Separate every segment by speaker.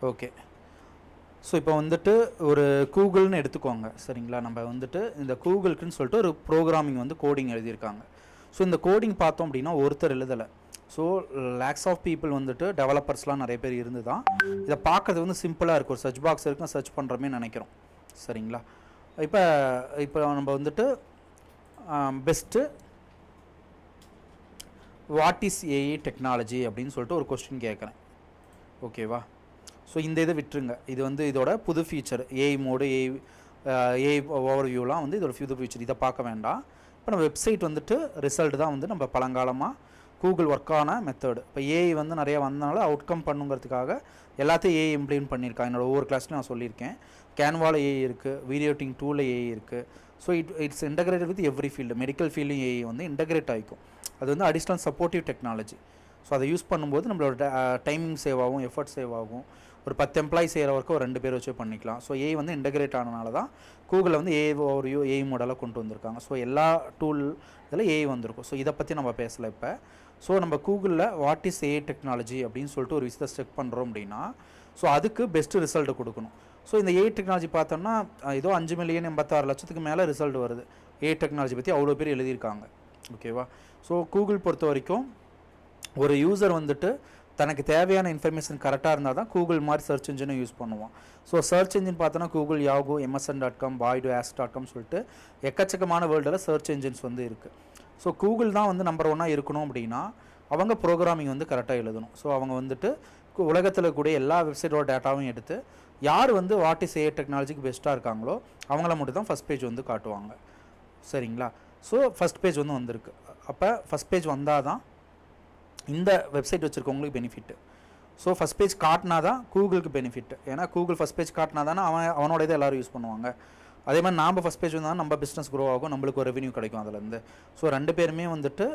Speaker 1: Okay. So இப்போ வந்துட்டு ஒரு கூகுள்னு எடுத்துக்கோங்க சரிங்களா. நம்ம வந்துட்டு இந்த கூகுளுக்குன்னு சொல்லிட்டு ஒரு ப்ரோக்ராமிங் வந்து கோடிங் எழுதியிருக்காங்க. ஸோ இந்த கோடிங் பார்த்தோம் அப்படின்னா ஒருத்தர் எழுதலை. ஸோ லேக்ஸ் ஆஃப் பீப்புள் வந்துட்டு டெவலப்பர்ஸ்லாம் நிறைய பேர் இருந்து தான் இதை பார்க்கறது வந்து சிம்பிளாக இருக்கும். ஒரு சர்ச் பாக்ஸ் இருக்கும், சர்ச் பண்ணுறமே நினைக்கிறோம் சரிங்களா. இப்போ இப்போ நம்ம வந்துட்டு best what is AI technology அப்படின்னு சொல்லிட்டு ஒரு கொஸ்டின் கேட்குறேன். ஓகேவா. ஸோ இந்த இதை விட்டுருங்க. இது வந்து இதோட புது feature AI mode, AI over வியூலாம் வந்து இதோட புது ஃபீச்சர், இதை பார்க்க வேண்டாம். இப்போ நம்ம வெப்சைட் வந்துட்டு ரிசல்ட் தான் வந்து நம்ம பழங்காலமாக கூகுள் ஒர்க்கான மெத்தடு. இப்போ ஏஐ வந்து நிறையா வந்தனால அவுட்கம் பண்ணுங்கிறதுக்காக எல்லாத்தையும் ஏஐ இம்ப்ளிமெண்ட் பண்ணியிருக்காங்க. என்னோட ஒவ்வொரு கிளாஸ்லையும் நான் சொல்லியிருக்கேன். கேன்வாவில் ஏஐ இருக்குது, வீடியோ எடிட்டிங் டூலில் ஏஐ இருக்குது. So it's integrated with every field. Medical ஃபீல்டும் ஏஐ வந்து இன்டகிரேட் ஆகிக்கும். அது வந்து அடிஷ்னல் சப்போர்ட்டிவ் டெக்னாலஜி. ஸோ அதை யூஸ் பண்ணும்போது நம்மளோட டைமிங் சேவ் ஆகும், எஃபர்ட் சேவ் ஆகும். ஒரு 10 எம்ப்ளாயி செய்கிற ஒர்க்கு ஒரு 2 பேர் வச்சு பண்ணிக்கலாம். ஸோ ஏஐ வந்து இன்டகிரேட் ஆனனால தான் கூகுளில் வந்து ஏஐ ஓவர் வியூ, ஏஐ மாடலாக கொண்டு வந்திருக்காங்க. ஸோ எல்லா டூல் இதில் ஏஐ வந்திருக்கும். ஸோ இதை பற்றி நம்ம பேசலை இப்போ. ஸோ நம்ம கூகுளில் வாட் இஸ் ஏஐ டெக்னாலஜி அப்படின்னு சொல்லிட்டு ஒரு விஷயத்தை செக் பண்ணுறோம் அப்படின்னா ஸோ அதுக்கு பெஸ்ட்டு ரிசல்ட் கொடுக்கணும். ஸோ இந்த ஏஐ டெக்னாலஜி பார்த்தோம்னா ஏதோ 5,86,00,000 மேலே ரிசல்ட் வருது. ஏஐ டெக்னாலஜி பற்றி அவ்வளோ பேர் எழுதியிருக்காங்க. ஓகேவா. ஸோ கூகுள் பொறுத்த வரைக்கும் ஒரு யூசர் வந்துட்டு தனக்கு தேவையான இன்ஃபர்மேஷன் கரெக்டாக இருந்தால் தான் கூகுள் மாதிரி சர்ச் இன்ஜினை யூஸ் பண்ணுவான். ஸோ சர்ச் இன்ஜின் பார்த்தோன்னா கூகுள், யாகோ, MSN.com, பாய்டு, ஆஸ்.com சொல்லிட்டு எக்கச்சக்கமான வேர்ல்டில் சர்ச் இன்ஜின்ஸ் வந்து இருக்குது. ஸோ கூகுள் தான் வந்து நம்பர் 1 இருக்கணும் அப்படின்னா அவங்க ப்ரோக்ராமிங் வந்து கரெக்டாக எழுதணும். ஸோ அவங்க வந்துட்டு உலகத்தில் கூட எல்லா வெப்சைட்டோட டேட்டாவும் எடுத்து யார் வந்து வாட் இஸ் ஏஐ டெக்னாலஜிக்கு பெஸ்ட்டாக இருக்காங்களோ அவங்கள மட்டும் தான் ஃபஸ்ட் பேஜ் வந்து காட்டுவாங்க சரிங்களா. ஸோ ஃபஸ்ட் பேஜ் வந்து வந்திருக்கு. அப்போ ஃபஸ்ட் பேஜ் வந்தால் தான் இந்த வெப்சைட் வச்சுருக்கவங்களுக்கு பெனிஃபிட்டு. ஸோ ஃபஸ்ட் பேஜ் காட்டினா தான் கூகுளுக்கு பெனிஃபிட். ஏன்னா கூகுள் ஃபஸ்ட் பேஜ் காட்டினா தானே அவனோட இதை எல்லோரும் யூஸ் பண்ணுவாங்க. அதே மாதிரி நாம் ஃபஸ்ட் பேஜ் வந்தால் நம்ம பிஸ்னஸ் க்ரோ ஆகும், நம்மளுக்கு ஒரு ரெவன்யூ கிடைக்கும் அதுலேருந்து. ஸோ 2 பேருமே வந்துட்டு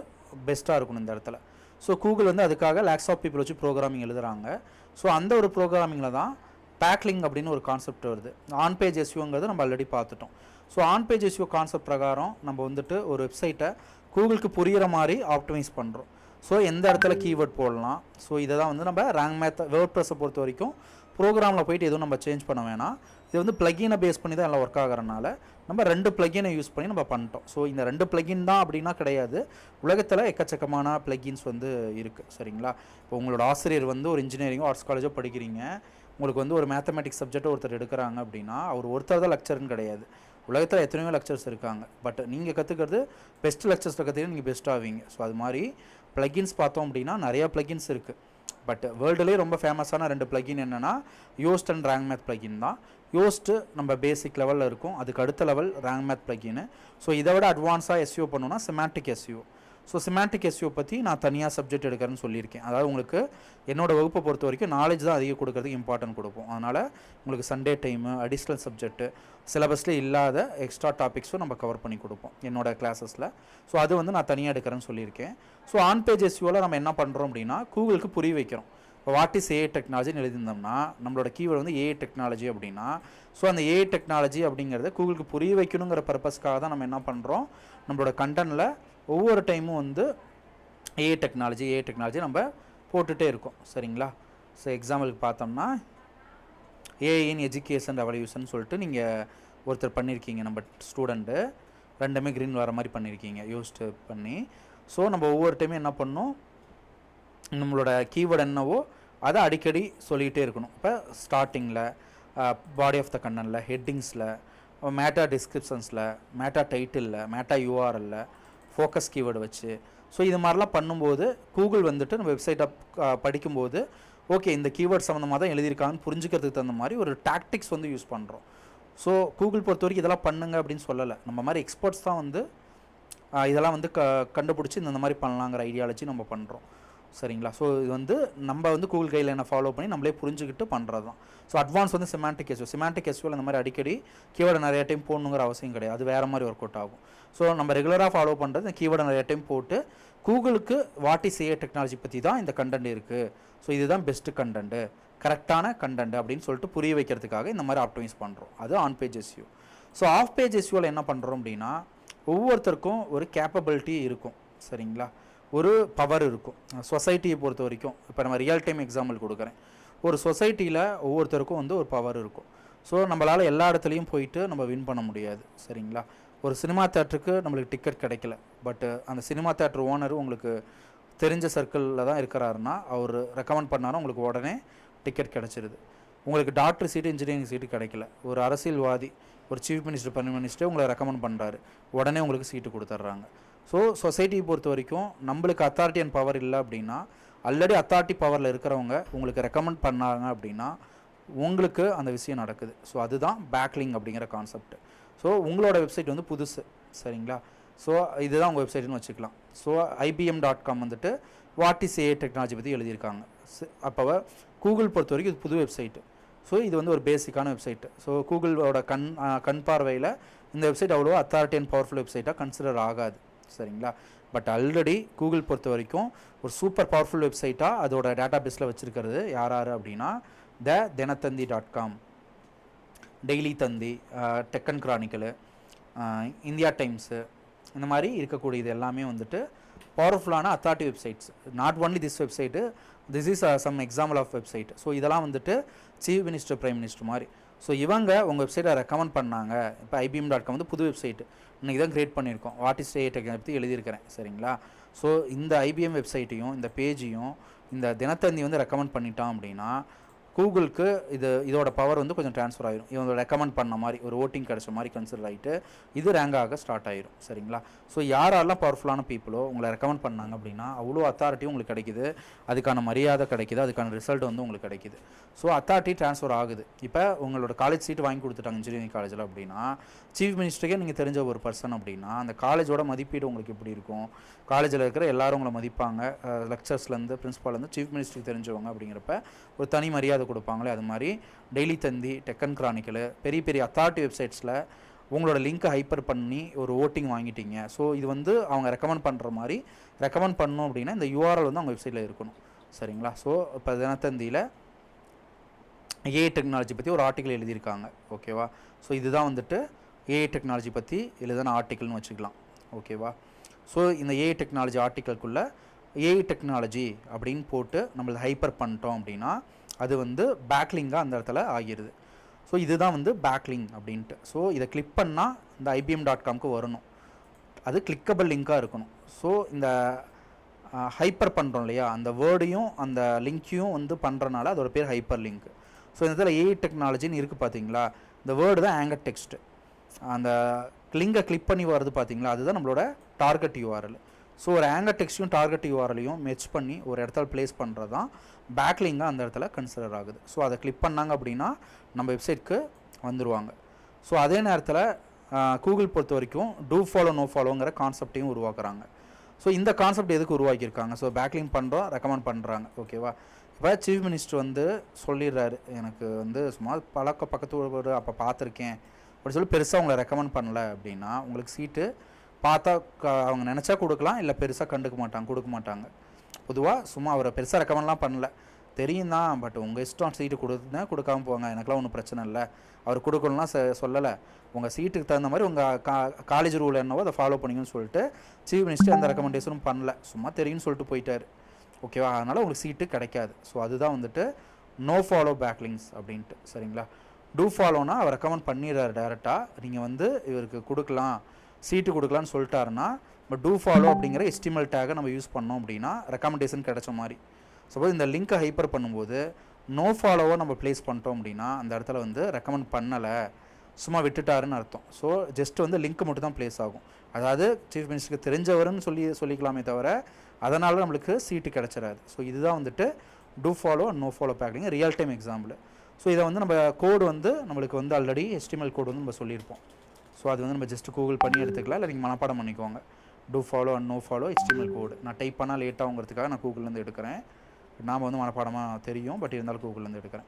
Speaker 1: பெஸ்ட்டாக இருக்கணும் இந்த இடத்துல. ஸோ கூகுள் வந்து அதுக்காக லேக்ஸ் ஆஃப் பீப்புள் வச்சு ப்ரோக்ராமிங் எழுதுகிறாங்க. ஸோ அந்த ஒரு ப்ரோக்ராமிங்கில் தான் பேக்லிங் அப்படின்னு ஒரு கான்செப்ட் வருது. ஆன் பேஜ் எஸ்யூங்கிறது நம்ம ஆல்ரெடி பார்த்துட்டோம். So on page SU concept பிரகாரம் நம்ம வந்துட்டு ஒரு வெப்சைட்டை கூகுளுக்கு புரிகிற மாதிரி ஆப்டிமைஸ் பண்ணுறோம். ஸோ எந்த இடத்துல கீவேர்ட் போடலாம். ஸோ இதை தான் வந்து நம்ம ரேங்க் மேத் வேர்ட்ப்ரெஸ்ஸை பொறுத்த வரைக்கும் ப்ரோக்ராமில் போய்ட்டு எதுவும் நம்ம சேஞ்ச் பண்ண வேணாம். இது வந்து ப்ளகினை பேஸ் பண்ணி தான் எல்லாம் ஒர்க் ஆகிறனால நம்ம 2 ப்ளகினை யூஸ் பண்ணி நம்ம பண்ணிட்டோம். ஸோ இந்த 2 ப்ளகின் தான் அப்படின்னா கிடையாது. உலகத்தில் எக்கச்சக்கமான ப்ளகின்ஸ் வந்து இருக்குது சரிங்களா. இப்போ உங்களோட ஆசிரியர் வந்து ஒரு இன்ஜினியரிங்கோ ஆர்ட்ஸ் காலேஜோ படிக்கிறீங்க, உங்களுக்கு வந்து ஒரு மேத்தமெட்டிக்ஸ் சப்ஜெக்ட்டை ஒருத்தர் எடுக்கிறாங்க அப்படின்னா அவர் ஒருத்தர் தான் லெக்சர்னு கிடையாது. உலகத்தில் எத்தனையோ லெக்சர்ஸ் இருக்காங்க. பட் நீங்கள் கற்றுக்கிறது பெஸ்ட் லெக்சர்ஸில் கற்றுக்கிட்டு நீங்கள் பெஸ்ட் ஆவீங்க. ஸோ அது மாதிரி ப்ளகின்ஸ் பார்த்தோம் அப்படின்னா நிறையா ப்ளகின்ஸ் இருக்குது. பட் வேர்ல்டுலேயே ரொம்ப ஃபேமஸான 2 ப்ளகின் என்னென்னா யோஸ்ட் அண்ட் ரேங்க் மேத் ப்ளகின் தான். யோஸ்ட்டு நம்ம பேசிக் லெவலில் இருக்கும், அதுக்கு அடுத்த level rank math plugin. So இதை விட அட்வான்ஸாக எஸ்யூ பண்ணணும்னா semantic SU. So semantic SU பற்றி நான் தனியாக சப்ஜெக்ட் எடுக்கிறேன்னு சொல்லியிருக்கேன். அதாவது உங்களுக்கு என்னோடய வகுப்பை பொறுத்த வரைக்கும் நாலேஜ் தான் அதிகம் கொடுக்கறதுக்கு இம்பார்ட்டன்ட் கொடுப்போம். அதனால் உங்களுக்கு சண்டே டைமு, அடிஷ்னல் சப்ஜெக்ட்டு, சிலபஸில் இல்லாத எக்ஸ்ட்ரா டாபிக்ஸும் நம்ம கவர் பண்ணி கொடுப்போம் என்னோடய கிளாஸஸில். ஸோ அது வந்து நான் தனியாக எடுக்கிறேன்னு சொல்லியிருக்கேன். ஸோ ஆன் பேஜ் எஸ்யூவில் நம்ம என்ன பண்ணுறோம் அப்படின்னா கூகுளுக்கு புரிய வைக்கிறோம். இப்போ வாட் இஸ் ஏஐ டெக்னாலஜின்னு எழுதியிருந்தோம்னா நம்மளோட கீவேர்டு வந்து ஏஐ டெக்னாலஜி அப்படின்னா ஸோ அந்த ஏஐ டெக்னாலஜி அப்படிங்கிறத கூகுளுக்கு புரிய வைக்கணுங்கிற பர்பஸ்க்காக தான் நம்ம என்ன பண்ணுறோம், நம்மளோட கண்டென்ட்டில் ஒவ்வொரு டைமும் வந்து ஏஐ டெக்னாலஜி நம்ம போட்டுகிட்டே இருக்கோம் சரிங்களா. ஸோ எக்ஸாம்பிளுக்கு பார்த்தோம்னா ஏஐ இன் எஜுகேஷன் ரெவல்யூஷன் சொல்லிட்டு நீங்கள் ஒருத்தர் பண்ணியிருக்கீங்க, நம்ம ஸ்டூடெண்ட்டு 2மே க்ரீன் வர மாதிரி பண்ணியிருக்கீங்க யோசிச்சு பண்ணி. ஸோ நம்ம ஒவ்வொரு டைமும் என்ன பண்ணணும், நம்மளோட கீவேர்டு என்னவோ அதை அடிக்கடி சொல்லிகிட்டே இருக்கணும். இப்போ ஸ்டார்டிங்கில், பாடி ஆஃப் த கண்டென்ட்டில், ஹெட்டிங்ஸில், மேட்டா டிஸ்கிரிப்ஷன்ஸில், மேட்டா டைட்டிலில், மேட்டா யூஆர்எல்ல, ஃபோக்கஸ் கீவேர்டு வச்சு. ஸோ இது மாதிரிலாம் பண்ணும்போது கூகுள் வந்துட்டு நம்ம வெப்சைட்டை படிக்கும்போது ஓகே இந்த கீவேர்ட் சம்மந்தமாக தான் எழுதியிருக்காங்கன்னு புரிஞ்சுக்கிறதுக்கு தகுந்த மாதிரி ஒரு டாக்டிக்ஸ் வந்து யூஸ் பண்ணுறோம். ஸோ கூகுள் பொறுத்த வரைக்கும் இதெல்லாம் பண்ணுங்க அப்படின்னு சொல்லலை. நம்ம மாதிரி எக்ஸ்பர்ட்ஸ் தான் வந்து இதெல்லாம் வந்து கண்டுபிடிச்சி இந்த மாதிரி பண்ணலாங்கிற ஐடியாலஜி நம்ம பண்ணுறோம் சரிங்களா. ஸோ இது வந்து நம்ம வந்து கூகுள் கையில் என்ன ஃபாலோ பண்ணி நம்மளே புரிஞ்சுக்கிட்டு பண்ணுறது தான். ஸோ அட்வான்ஸ் வந்து சிமாண்டிக் எஸ்யூவில் இந்த மாதிரி அடிக்கடி கீவேர்டை நிறைய டைம் போடணுங்கிற அவசியம் கிடையாது. அது வேறு மாதிரி ஒர்க் அவுட் ஆகும். ஸோ நம்ம ரெகுலராக ஃபாலோ பண்ணுறது இந்த கீவேர்டை நிறைய டைம் போட்டு கூகுளுக்கு வாட் இஸ் ஏஐ டெக்னாலஜி பற்றி தான் இந்த கண்டென்ட் இருக்குது, ஸோ இதுதான் பெஸ்ட்டு கண்டென்ட்டு, கரெக்டான கண்டென்ட் அப்படின்னு சொல்லிட்டு புரிய வைக்கிறதுக்காக இந்த மாதிரி ஆப்டிமைஸ் பண்ணுறோம். அது on page SEO. So off page எஸ்யூவில் என்ன பண்ணுறோம் அப்படின்னா ஒவ்வொருத்தருக்கும் ஒரு கேப்பபிலிட்டி இருக்கும் சரிங்களா, ஒரு பவர் இருக்கும். சொசைட்டியை பொறுத்த வரைக்கும் இப்போ நம்ம ரியல் டைம் எக்ஸாம்பிள் கொடுக்குறேன். ஒரு சொசைட்டியில் ஒவ்வொருத்தருக்கும் வந்து ஒரு பவர் இருக்கும். ஸோ நம்மளால் எல்லா இடத்துலையும் போயிட்டு நம்ம வின் பண்ண முடியாது. சரிங்களா? ஒரு சினிமா தேட்டருக்கு நம்மளுக்கு டிக்கெட் கிடைக்கல, பட்டு அந்த சினிமா தேட்டர் ஓனர் உங்களுக்கு தெரிஞ்ச சர்க்கிளில் தான் இருக்கிறாருன்னா அவர் ரெக்கமெண்ட் பண்ணாலும் உங்களுக்கு உடனே டிக்கெட் கிடச்சிருது. உங்களுக்கு டாக்டர் சீட்டு, இன்ஜினியரிங் சீட்டு கிடைக்கல, ஒரு அரசியல்வாதி, ஒரு சீஃப் மினிஸ்டர், பிரைம் மினிஸ்டர் உங்களை ரெக்கமெண்ட் பண்ணுறாரு, உடனே உங்களுக்கு சீட்டு கொடுத்துட்றாங்க. ஸோ சொசைட்டியை பொறுத்த வரைக்கும் நம்மளுக்கு அத்தாரிட்டி அண்ட் பவர் இல்லை அப்படின்னா, ஆல்ரெடி அத்தாரிட்டி பவரில் இருக்கிறவங்க உங்களுக்கு ரெக்கமெண்ட் பண்ணாங்க அப்படின்னா உங்களுக்கு அந்த விஷயம் நடக்குது. ஸோ அதுதான் பேக்லிங் அப்படிங்கிற கான்செப்ட். ஸோ உங்களோட வெப்சைட் வந்து புதுசு. சரிங்களா? ஸோ இதுதான் உங்கள் வெப்சைட்னு வச்சுக்கலாம். ஸோ IBM.com வந்துட்டு வாட் இஸ் AI டெக்னாலஜி பற்றி எழுதியிருக்காங்க. அப்போ கூகுள் பொறுத்த வரைக்கும் இது புது வெப்சைட்டு. ஸோ இது வந்து ஒரு பேசிக்கான வெப்சைட்டு. ஸோ கூகுளோட கண் பார்வையில் இந்த வெப்சைட் அவ்வளோ அத்தாரிட்டி அண்ட் பவர்ஃபுல் வெப்சைட்டாக கன்சிடர் ஆகாது. சரிங்களா? பட் ஆல்ரெடி கூகுள் பொறுத்த வரைக்கும் ஒரு சூப்பர் பவர்ஃபுல் வெப்சைட்டாக அதோட டேட்டா பேஸில் வச்சுருக்கிறது யார் அப்படின்னா தினத்தந்தி.com, Daily Thanthi, Deccan Chronicle, India Times, இந்த மாதிரி இருக்கக்கூடிய இது எல்லாமே வந்துட்டு பவர்ஃபுல்லான authority websites. Not only this website, this is some example of website. So இதெல்லாம் வந்துட்டு சீஃப் மினிஸ்டர், பிரைம் மினிஸ்டர் மாதிரி. ஸோ இவங்க உங்கள் வெப்சைட்டை ரெக்கமெண்ட் பண்ணாங்க. இப்போ IBM.com வந்து புது வெப்சைட்டு இன்றைக்கி தான் க்ரியேட் பண்ணியிருக்கோம். வாட் இஸ் AI டெக்னாலஜி பற்றி எழுதியிருக்கிறேன். சரிங்களா? ஸோ இந்த IBM வெப்சைட்டையும் இந்த பேஜையும் இந்த தினத்தந்தி வந்து ரெக்கமெண்ட் பண்ணிட்டான் அப்படின்னா கூகுளுக்கு இதோட பவர் வந்து கொஞ்சம் ட்ரான்ஸ்ஃபர் ஆகிடும். இவங்க ரெக்கமெண்ட் பண்ண மாதிரி ஒரு ஓட்டிங் கிடச்ச மாதிரி கன்சிடர் ஆகிட்டு இது ரேங்க் ஆக ஸ்டார்ட் ஆகிடும். சரிங்களா? ஸோ யாரெல்லாம் பவர்ஃபுல்லான பீப்புளோ உங்களை ரெக்கமெண்ட் பண்ணாங்க அப்படின்னா அவ்வளோ அத்தாரிட்டியும் உங்களுக்கு கிடைக்குது, அதுக்கான மரியாதை கிடைக்குது, அதுக்கான ரிசல்ட் வந்து உங்களுக்கு கிடைக்குது. ஸோ அத்தாரிட்டி ட்ரான்ஸ்ஃபர் ஆகுது. இப்போ உங்களோட காலேஜ் சீட்டு வாங்கி கொடுத்துட்டாங்க இன்ஜினியரிங் காலேஜில் அப்படின்னா, சீஃப் மினிஸ்டருக்கே நீங்கள் தெரிஞ்ச ஒரு பர்சன் அப்படின்னா அந்த காலேஜோட மதிப்பீடு உங்களுக்கு எப்படி இருக்கும்? காலேஜில் இருக்கிற எல்லாரும் உங்களை மதிப்பாங்க, லெக்சர்ஸ்லேருந்து பிரின்ஸ்பால்லேருந்து சீஃப் மினிஸ்டருக்கு தெரிஞ்சவங்க அப்படிங்கிறப்ப ஒரு தனி மரியாதை கொடுப்பாங்களே. அது மாதிரி டெய்லி தந்தி, டெக்கன் கிரானிக்கலு, பெரிய பெரிய அத்தாரிட்டி வெப்சைட்ஸில் உங்களோட லிங்க்கை ஹைப்பர் பண்ணி ஒரு ஓட்டிங் வாங்கிட்டீங்க. ஸோ இது வந்து அவங்க ரெக்கமெண்ட் பண்ணுற மாதிரி ரெக்கமெண்ட் பண்ணணும் அப்படின்னா இந்த URL வந்து அவங்க வெப்சைட்டில் இருக்கணும். சரிங்களா? ஸோ இப்போ தினத்தந்தியில் AI டெக்னாலஜி பற்றி ஒரு ஆர்டிக்கல் எழுதியிருக்காங்க. ஓகேவா? ஸோ இதுதான் வந்துட்டு AI டெக்னாலஜி பற்றி எழுதின ஆர்டிக்கல்னு வச்சுக்கலாம். ஓகேவா? ஸோ இந்த AI டெக்னாலஜி ஆர்டிக்கலுக்குள்ளே AI டெக்னாலஜி அப்படின்னு போட்டு நம்மளை ஹைப்பர் பண்ணிட்டோம் அப்படின்னா அது வந்து பேக்லிங்காக அந்த இடத்துல ஆகிடுது. ஸோ இதுதான் வந்து பேக்லிங் அப்படின்ட்டு. ஸோ இதை கிளிக் பண்ணால் இந்த IBM.comக்கு வரணும். அது கிளிக்கபிள் லிங்காக இருக்கணும். ஸோ இந்த ஹைப்பர் பண்ணுறோம் இல்லையா, அந்த வேர்டையும் அந்த லிங்க்கையும் வந்து பண்ணுறனால அதோட பேர் ஹைப்பர் லிங்க். ஸோ இந்த இடத்துல AI டெக்னாலஜின்னு இருக்குது பார்த்தீங்களா, இந்த வேர்டு தான் ஆங்கர் டெக்ஸ்ட்டு. அந்த லிங்கை கிளிக் பண்ணி வர்றது பார்த்தீங்களா, அதுதான் நம்மளோட டார்கெட் URL. ஸோ ஒரு ஆங்கர் டெக்ஸ்ட்டையும் டார்கெட் URLையும் மெர்ஜ் பண்ணி ஒரு இடத்துல ப்ளேஸ் பண்ணுறது தான் பேக்லிங்காக அந்த இடத்துல கன்சிடர் ஆகுது. ஸோ அதை கிளிக் பண்ணாங்க அப்படின்னா நம்ம வெப்சைட்க்கு வந்துடுவாங்க. ஸோ அதே நேரத்தில் கூகுள் பொறுத்த வரைக்கும் டூ ஃபாலோ நோ ஃபாலோங்கிற கான்செப்டையும் உருவாக்குறாங்க. ஸோ இந்த கான்செப்ட் எதுக்கு உருவாக்கியிருக்காங்க? ஸோ பேக்லிங் பண்ணுறோம், ரெக்கமெண்ட் பண்ணுறாங்க. ஓகேவா? இப்போ சீஃப் மினிஸ்டர் வந்து சொல்லிடுறாரு, எனக்கு வந்து சும்மா பக்கத்து ஒரு அப்போ பார்த்துருக்கேன் அப்படின்னு சொல்லி பெருசாக உங்களை ரெக்கமெண்ட் பண்ணல அப்படின்னா உங்களுக்கு சீட்டு பார்த்தா அவங்க நினச்சா கொடுக்கலாம், இல்லை பெருசாக கொடுக்க மாட்டாங்க. பொதுவாக சும்மா அவரை பெருசாக ரெக்கமெண்ட்லாம் பண்ணல, தெரியும் தான், பட் உங்கள் இஷ்டம், சீட்டு கொடுக்காம போங்க, எனக்குலாம் ஒன்றும் பிரச்சனை இல்லை, அவர் கொடுக்கணும்லாம் சொல்லலை, உங்கள் சீட்டுக்கு தகுந்த மாதிரி உங்கள் காலேஜ் ரூல் என்னவோ அதை ஃபாலோ பண்ணிங்கன்னு சொல்லிட்டு சீஃப் மினிஸ்டர் எந்த ரெக்கமெண்டேஷனும் பண்ணல, சும்மா தெரியும்னு சொல்லிட்டு போயிட்டார். ஓகேவா? அதனால் உங்களுக்கு சீட்டு கிடைக்காது. ஸோ அதுதான் வந்துட்டு நோ ஃபாலோ பேக்லிங்ஸ் அப்படின்ட்டு. சரிங்களா? டூ ஃபாலோனா அவர் ரெக்கமெண்ட் பண்ணிடுறாரு டேரெக்டாக, நீங்கள் வந்து இவருக்கு கொடுக்கலாம், சீட்டு கொடுக்கலான்னு சொல்லிட்டாருன்னா பட் டூ ஃபாலோ அப்படிங்கிற HTML டேகை நம்ம யூஸ் பண்ணோம் அப்படின்னா ரெக்கமெண்டேஷன் கிடைச்ச மாதிரி. சப்போஸ் இந்த லிங்க்கை ஹைப்பர் பண்ணும்போது நோ ஃபாலோவை நம்ம ப்ளேஸ் பண்ணிட்டோம் அப்படின்னா அந்த இடத்துல வந்து ரெக்கமெண்ட் பண்ணலை, சும்மா விட்டுட்டாருன்னு அர்த்தம். ஸோ ஜஸ்ட் வந்து லிங்க் மட்டும் தான் ப்ளேஸ் ஆகும். அதாவது சீஃப் மினிஸ்டருக்கு தெரிஞ்சவருன்னு சொல்லிக்கலாமே தவிர அதனால் நம்மளுக்கு சீட்டு கிடச்சிடாது. ஸோ இதுதான் வந்துட்டு do follow and no follow backlink real time example. So இதை வந்து நம்ம கோடு வந்து நம்மளுக்கு வந்து ஆல்ரெடி HTML கோடு வந்து நம்ம சொல்லியிருப்போம். ஸோ அது வந்து நம்ம ஜஸ்ட் கூகுள் பண்ணி எடுத்துக்கலாம், இல்லை நீங்கள் மனப்பாடம் பண்ணிக்கோங்க. Do follow and no follow HTML code நான் டைப் பண்ணால் லேட் ஆகுங்கிறதுக்காக நான் கூகுள்லேருந்து எடுக்கிறேன். நாம் வந்து மனப்பாடமாக தெரியும், பட் இருந்தாலும் கூகுள்லேருந்து எடுக்கிறேன்.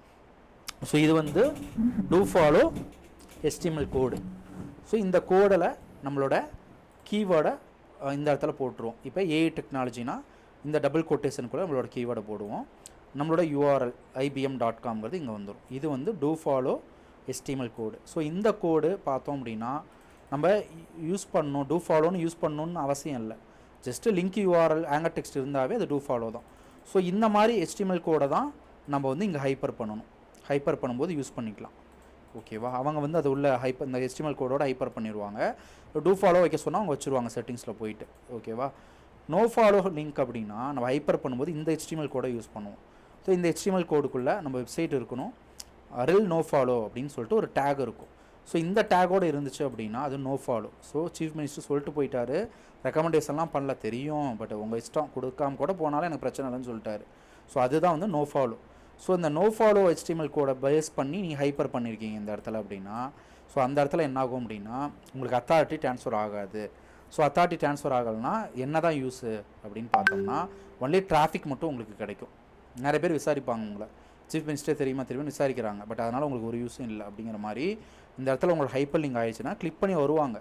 Speaker 1: ஸோ இது வந்து டூ ஃபாலோ HTML கோடு. ஸோ இந்த கோடில் நம்மளோட கீவேர்டை இந்த இடத்துல போட்டுருவோம். இப்போ AI டெக்னாலஜினா இந்த டபுள் கோட்டேஷனுக்குள்ளே நம்மளோட கீவேர்டை போடுவோம். நம்மளோட URL IBM.comங்கிறது இங்கே வந்துடும். இது வந்து டூ ஃபாலோ HTML கோடு. ஸோ இந்த கோடு பார்த்தோம் அப்படின்னா நம்ம யூஸ் பண்ணணும், டூ ஃபாலோன்னு யூஸ் பண்ணணுன்னு அவசியம் இல்லை. Just link URL anchor text இருந்தாவே அது டூ ஃபாலோ தான். ஸோ இந்த மாதிரி HTML கோடை தான் நம்ம வந்து இங்கே ஹைப்பர் பண்ணணும். ஹைப்பர் பண்ணும்போது யூஸ் பண்ணிக்கலாம். ஓகேவா? அவங்க வந்து அது உள்ள இந்த HTML கோடோட ஹைப்பர் பண்ணிடுவாங்க. டூ ஃபாலோ வைக்க சொன்னால் அவங்க வச்சுருவாங்க செட்டிங்ஸில் போயிட்டு. ஓகேவா? நோ ஃபாலோ லிங்க் அப்படின்னா நம்ம ஹைப்பர் பண்ணும்போது இந்த HTML கோடை யூஸ் பண்ணுவோம். ஸோ இந்த HTML கோடுக்குள்ளே நம்ம வெப்சைட் இருக்கணும். ரில் நோ ஃபாலோ அப்படின்னு சொல்லிட்டு ஒரு டேக் இருக்கும். ஸோ இந்த டேக்கோடு இருந்துச்சு அப்படின்னா அது no follow. So chief minister சொல்லிட்டு போயிட்டாரு, ரெக்கமெண்டேஷன்லாம் பண்ணல தெரியும், பட் உங்கள் இஷ்டம், கொடுக்காம கூட போனாலும் எனக்கு பிரச்சனை இல்லைன்னு சொல்லிட்டாரு. ஸோ அதுதான் வந்து நோ ஃபாலோ. ஸோ இந்த நோ ஃபாலோ HTML கோடை பேஸ் பண்ணி நீங்கள் ஹைப்பர் பண்ணியிருக்கீங்க இந்த இடத்துல அப்படின்னா, ஸோ அந்த இடத்துல என்ன ஆகும் அப்படின்னா உங்களுக்கு அத்தாரிட்டி ட்ரான்ஸ்ஃபர் ஆகாது. ஸோ அத்தாரிட்டி ட்ரான்ஸ்ஃபர் ஆகலைன்னா என்ன தான் யூஸு அப்படின்னு பார்த்தோம்னா ஒன்லி டிராஃபிக் மட்டும் உங்களுக்கு கிடைக்கும். நிறைய பேர் விசாரிப்பாங்க உங்களை, சீஃப் மினிஸ்டர் தெரியுமா விசாரிக்கிறாங்க, பட் அதனால் உங்களுக்கு ஒரு யூஸும் இல்லை அப்படிங்கிற மாதிரி. இந்த இடத்துல உங்களுக்கு ஹைப்பர் லிங்க் ஆயிடுச்சுன்னா கிளிக் பண்ணி வருவாங்க.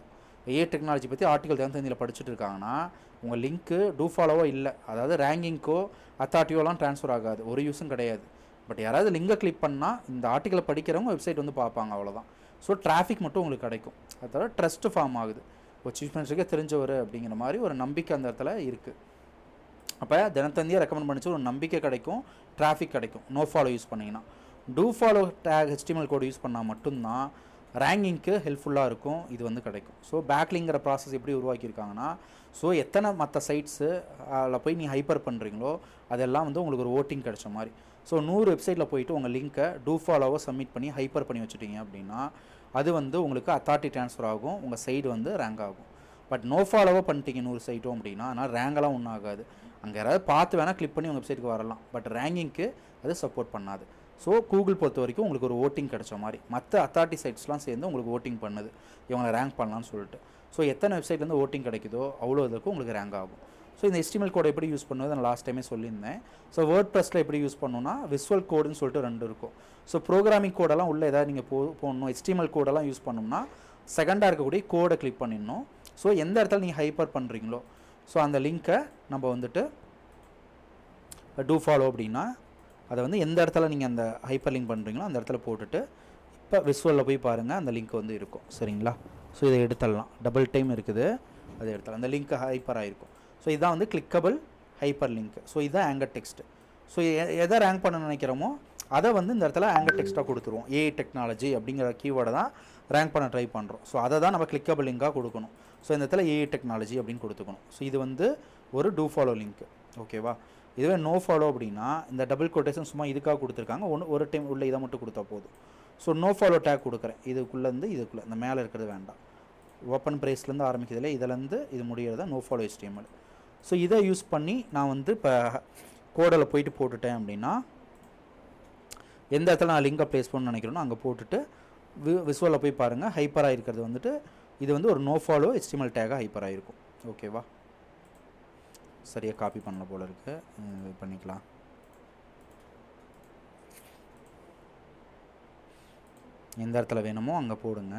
Speaker 1: ஏஐ டெக்னாலஜி பற்றி ஆர்டிகல் தேர்ந்தெந்தியில் படிச்சுட்டு இருக்காங்கன்னா உங்கள் லிங்க்கு டூ ஃபாலோவோ இல்லை, அதாவது ரேங்கிங்க்கோ அத்தாரிட்டியோலாம் ட்ரான்ஸ்ஃபர் ஆகாது, ஒரு யூஸும் கிடையாது. பட் யாராவது லிங்கை கிளிக் பண்ணால் இந்த ஆர்டிக்கலை படிக்கிறவங்க வெப்சைட் வந்து பார்ப்பாங்க, அவ்வளோதான். ஸோ டிராஃபிக் மட்டும் உங்களுக்கு கிடைக்கும். அதோட ட்ரஸ்ட்டு ஃபார்ம் ஆகுது. இப்போ சீஃப் மினிஸ்டருக்கே தெரிஞ்சவர் அப்படிங்கிற மாதிரி ஒரு நம்பிக்கை அந்த இடத்துல இருக்குது. அப்போ தினத்தந்தியாக ரெக்கமெண்ட் பண்ணிச்சு ஒரு நம்பிக்கை கிடைக்கும், டிராஃபிக் கிடைக்கும் நோ ஃபாலோ யூஸ் பண்ணிங்கன்னா. Do follow tag HTML code use பண்ணால் மட்டும்தான் ரேங்கிங்க்கு ஹெல்ப்ஃபுல்லாக இருக்கும், இது வந்து கிடைக்கும். ஸோ பேக்லிங்கிற ப்ராசஸ் எப்படி உருவாக்கியிருக்காங்கன்னா, ஸோ எத்தனை மற்ற சைட்ஸு அதில் போய் நீ ஹைப்பர் பண்ணுறீங்களோ அதெல்லாம் வந்து உங்களுக்கு ஒரு ஓட்டிங் கிடைச்ச மாதிரி. ஸோ 100 வெப்சைட்டில் போயிட்டு உங்கள் லிங்க்கை டூ ஃபாலோவை சப்மிட் பண்ணி ஹைப்பர் பண்ணி வச்சுட்டீங்க அப்படின்னா அது வந்து உங்களுக்கு அத்தாரிட்டி ட்ரான்ஸ்ஃபர் ஆகும், உங்கள் சைடு வந்து ரேங்க் ஆகும். பட் நோ ஃபாலோவோ பண்ணிட்டீங்க 100 சைட்டும் அப்படின்னா அதனால் ரேங்கெல்லாம் ஒன்றும் ஆகாது. அங்கே யாராவது பார்த்து வேணால் கிளிக் பண்ணி உங்கள் வெப்சைட்டுக்கு வரலாம், பட் ரேங்கிங்க்கு அது சப்போர்ட் பண்ணாது. ஸோ கூகுள் பொறுத்த வரைக்கும் உங்களுக்கு ஒரு ஓட்டிங் கிடைச்ச மாதிரி, மற்ற அத்தாரிட்டி சைட்ஸ்லாம் சேர்ந்து உங்களுக்கு ஓட்டிங் பண்ணுது இவங்களை ரேங்க் பண்ணலான்னு சொல்லிட்டு. ஸோ எத்தனை வெப்சைட்லேருந்து ஓட்டிங் கிடைக்குதோ அவ்வளோ இதுக்கும் உங்களுக்கு ரேங்க் ஆகும். ஸோ இந்த HTML கோடை எப்படி யூஸ் பண்ணுவது நான் லாஸ்ட் டைமே சொல்லியிருந்தேன். ஸோ வேர்ட்ப்ரெஸ்ஸில் எப்படி யூஸ் பண்ணணும்னா விசுவல் கோடுன்னு சொல்லிட்டு 2 இருக்கும். ஸோ ப்ரோக்ராமிங் கோடெல்லாம் உள்ளே ஏதாவது நீங்கள் போடணும், HTML கோடெல்லாம் யூஸ் பண்ணணும்னா செகண்டாக இருக்கக்கூடிய கோடை கிளிக் பண்ணிடணும். ஸோ எந்த இடத்துல நீங்கள் ஹைப்பர் பண்ணுறீங்களோ ஸோ அந்த லிங்க்கை நம்ம வந்துட்டு டூ ஃபாலோ அப்படின்னா அதை வந்து எந்த இடத்துல நீங்கள் அந்த ஹைப்பர் லிங்க் பண்ணுறீங்களோ அந்த இடத்துல போட்டுட்டு இப்போ விசுவலில் போய் பாருங்கள் அந்த லிங்க் வந்து இருக்கும். சரிங்களா? ஸோ இதை எடுத்துடலாம், டபுள் டைம் இருக்குது, அதை எடுத்துடலாம். அந்த லிங்க் ஹைப்பர் ஆகிருக்கும். ஸோ இதுதான் வந்து கிளிக்கபிள் ஹைப்பர் லிங்க். ஸோ இதுதான் ஆங்கர் டெக்ஸ்ட். ஸோ எதை ரேங்க் பண்ண நினைக்கிறோமோ அதை வந்து இந்த இடத்துல ஆங்கர் டெக்ஸ்ட்டாக கொடுத்துருவோம். ஏஐ டெக்னாலஜி அப்படிங்கிற கீவேர்டை தான் ரேங்க் பண்ண ட்ரை பண்ணுறோம். ஸோ அதை தான் நம்ம கிளிக்கபிள் லிங்காக கொடுக்கணும். ஸோ இந்த இடத்துல ஏஐ டெக்னாலஜி அப்படின்னு கொடுத்துக்கணும். ஸோ இது வந்து ஒரு டூ ஃபாலோ லிங்க். ஓகேவா? இதுவே நோ ஃபாலோ அப்படின்னா இந்த டபுள் கொட்டேஷன் சும்மா இதுக்காக கொடுத்துருக்காங்க, ஒரு டைம் உள்ள இதை மட்டும் கொடுத்தா போதும். ஸோ நோ ஃபாலோ டேக் கொடுக்குறேன், இதுக்குள்ளேருந்து இதுக்குள்ளே இந்த மேலே இருக்கிறது வேண்டாம், ஓப்பன் ப்ரைஸ்லேருந்து ஆரம்பிக்கிறதுல இதுலேருந்து இது முடிகிறதா நோ ஃபாலோ HTML. ஸோ இதை யூஸ் பண்ணி நான் வந்து இப்போ கோடில் போயிட்டு போட்டுட்டேன் அப்படின்னா எந்த இடத்துல நான் லிங்கை ப்ளேஸ் பண்ணணும்னு நினைக்கிறேனோ அங்கே போட்டுட்டு விசுவலில் போய் பாருங்கள் ஹைப்பராக இருக்கிறது வந்துட்டு இது வந்து ஒரு நோ ஃபாலோ HTML டேக்காக ஹைப்பராக இருக்கும். ஓகேவா? சரியாக காப்பி பண்ணல போல இருக்கு, இது பண்ணிக்கலாம். எந்த இடத்துல வேணுமோ அங்கே போடுங்க.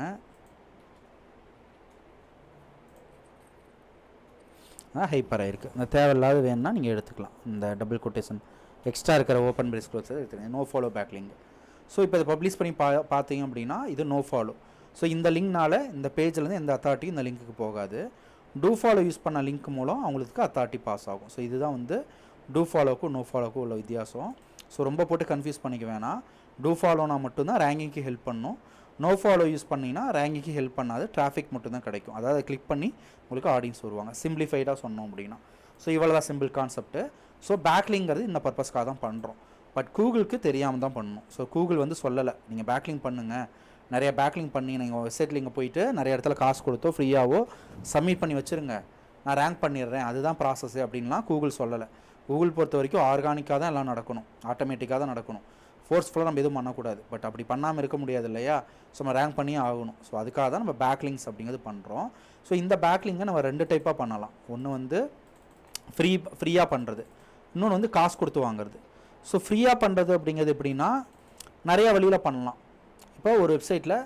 Speaker 1: ஹைப்பராக இருக்குது. இந்த தேவையில்லாத வேணும்னா நீங்கள் எடுத்துக்கலாம். இந்த டபுள் கொட்டேஷன் எக்ஸ்ட்ரா இருக்கிற ஓப்பன் பிரேஸ் க்ளோஸ் எடுத்துக்கங்க. No follow backlink. ஸோ இப்போ இதை பப்ளிஷ் பண்ணி பார்த்தீங்க அப்படின்னா இது நோ ஃபாலோ. ஸோ இந்த லிங்க்னால இந்த பேஜ்லேருந்து எந்த அத்தாரிட்டியும் இந்த லிங்க்குக்கு போகாது. டூ ஃபாலோ யூஸ் பண்ண லிங்க் மூலம் அவங்களுக்கு அத்தாரிட்டி பாஸ் ஆகும். ஸோ இதுதான் வந்து டூ ஃபாலோவுக்கும் நோ ஃபாலோவுக்கும் உள்ள வித்தியாசம். ஸோ ரொம்ப போட்டு கன்ஃபியூஸ் பண்ணிக்க வேணாம். டூ ஃபாலோனா மட்டும்தான் ரேங்கிங்க்கு ஹெல்ப் பண்ணும், நோ ஃபாலோ யூஸ் பண்ணிங்கன்னா ரேங்கிங்க்கு ஹெல்ப் பண்ணாது, டிராஃபிக் மட்டும்தான் கிடைக்கும். அதாவது கிளிக் பண்ணி உங்களுக்கு ஆடியன்ஸ் வருவாங்க. சிம்பிளிஃபைடாக சொன்னோம் அப்படின்னா. ஸோ இவ்வளோ தான் சிம்பிள் கான்செப்ட்டு. ஸோ பேக்லிங்கிறது இந்த பர்பஸ்க்காக தான் பண்ணுறோம். பட் கூகுளுக்கு தெரியாமல் தான் பண்ணணும். ஸோ கூகுள் வந்து சொல்லலை நீங்கள் பேக்லிங் பண்ணுங்கள், நிறைய பேக்லிங் பண்ணி நீங்கள் வெப்சைட்டில் இங்கே போயிட்டு நிறைய இடத்துல காசு கொடுத்தோ ஃப்ரீயாகவோ சப்மிட் பண்ணி வச்சுருங்க, நான் ரேங்க் பண்ணிடுறேன், அதுதான் ப்ராசஸ்ஸு அப்படின்லாம் கூகுள் சொல்லலை. கூகுள் பொறுத்த வரைக்கும் ஆர்கானிக்காக தான் எல்லாம் நடக்கணும், ஆட்டோமேட்டிக்காக தான் நடக்கணும். ஃபோர்ஸ்ஃபுல்லாக நம்ம எதுவும் பண்ணக்கூடாது. பட் அப்படி பண்ணாமல் இருக்க முடியாது இல்லையா? ஸோ நம்ம ரேங்க் பண்ணியே ஆகணும். ஸோ அதுக்காக தான் நம்ம பேக்லிங்ஸ் அப்படிங்கிறது பண்ணுறோம். ஸோ இந்த பேக்லிங்கை நம்ம 2 டைப்பாக பண்ணலாம். ஒன்று வந்து ஃப்ரீயாக பண்ணுறது, இன்னொன்று வந்து காசு கொடுத்து வாங்குறது. ஸோ ஃப்ரீயாக பண்ணுறது அப்படிங்கிறது எப்படின்னா நிறையா வழியில் பண்ணலாம். இப்போ ஒரு வெப்சைட்டில்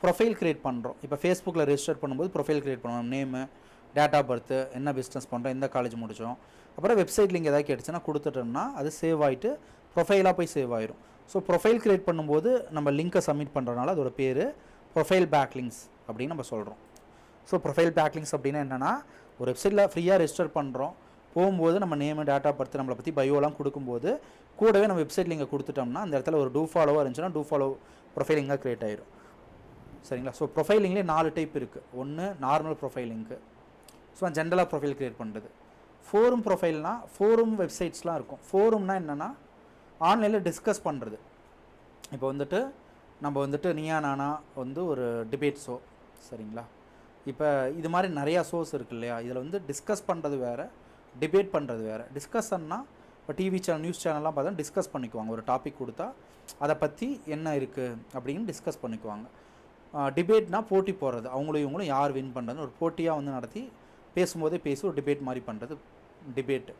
Speaker 1: ப்ரொஃபைல் க்ரியேட் பண்ணுறோம். இப்போ ஃபேஸ்புக்கில் ரெஜிஸ்டர் பண்ணும்போது ப்ரொஃபைல் க்ரியேட் பண்ணுவோம், நேமு, டேட் ஆஃப் பர்த்து, என்ன பிஸ்னஸ் பண்ணுறோம், எந்த காலேஜ் முடித்தோம், அப்புறம் வெப்சைட் லிங்க் ஏதாவது கேட்டுச்சுன்னா கொடுத்துட்டோம்னா அது சேவ் ஆகிட்டு ப்ரொஃபைலாக போய் சேவ் ஆயிரும். ஸோ ப்ரொஃபைல் க்ரியேட் பண்ணும்போது நம்ம லிங்க்கை சப்மிட் பண்ணுறதுனால அதோட பேர் ப்ரொஃபைல் பேக்லிங்ஸ் அப்படின்னு நம்ம சொல்கிறோம். ஸோ ப்ரொஃபைல் பேக்லிங்ஸ் அப்படின்னா என்னென்னா ஒரு வெப்சைட்டில் ஃப்ரீயாக ரெஜிஸ்டர் பண்ணுறோம், போகும்போது நம்ம நேமு டேட்டா பர்த் நம்மளை பற்றி பயோலாம் கொடுக்கும்போது கூடவே நம்ம வெப்சைட் லிங்கை கொடுத்துட்டோம்னா அந்த இடத்துல ஒரு டூ ஃபாலோவாக இருந்துச்சுன்னா டூ ஃபாலோ ப்ரொஃபைல் லிங்காக க்ரியேட் ஆயிடும். சரிங்களா? ஸோ ப்ரொஃபைலிங்லேயே 4 டைப் இருக்குது. ஒன்று நார்மல் ப்ரொஃபைலிங்க்கு, ஸோ ஜென்ரலாக ப்ரொஃபைல் க்ரியேட் பண்ணுறது. ஃபோரும் ப்ரொஃபைல்னால் ஃபோரும் வெப்சைட்ஸ்லாம் இருக்கும். ஃபோரும்னா என்னென்னா ஆன்லைனில் டிஸ்கஸ் பண்ணுறது. இப்போ வந்துட்டு நம்ம வந்துட்டு நீயா நானா வந்து ஒரு டிபேட் ஷோ, சரிங்களா? இப்போ இது மாதிரி நிறையா ஷோஸ் இருக்குது இல்லையா? இதில் வந்து டிஸ்கஸ் பண்ணுறது வேறு, டிபேட் பண்ணுறது வேறு. டிஸ்கஷன்னா இப்போ டிவி சேனல் நியூஸ் சேனல்லாம் பார்த்தா டிஸ்கஸ் பண்ணிக்குவாங்க. ஒரு டாபிக் கொடுத்தா அதை பற்றி என்ன இருக்குது அப்படின்னு டிஸ்கஸ் பண்ணிக்குவாங்க. டிபேட்னால் போட்டி போடுறது, அவங்களும் இவங்களும் யார் வின் பண்ணுறதுன்னு ஒரு போட்டியாக வந்து நடத்தி பேசும்போதே பேசி ஒரு டிபேட் மாதிரி பண்ணுறது டிபேட்டு.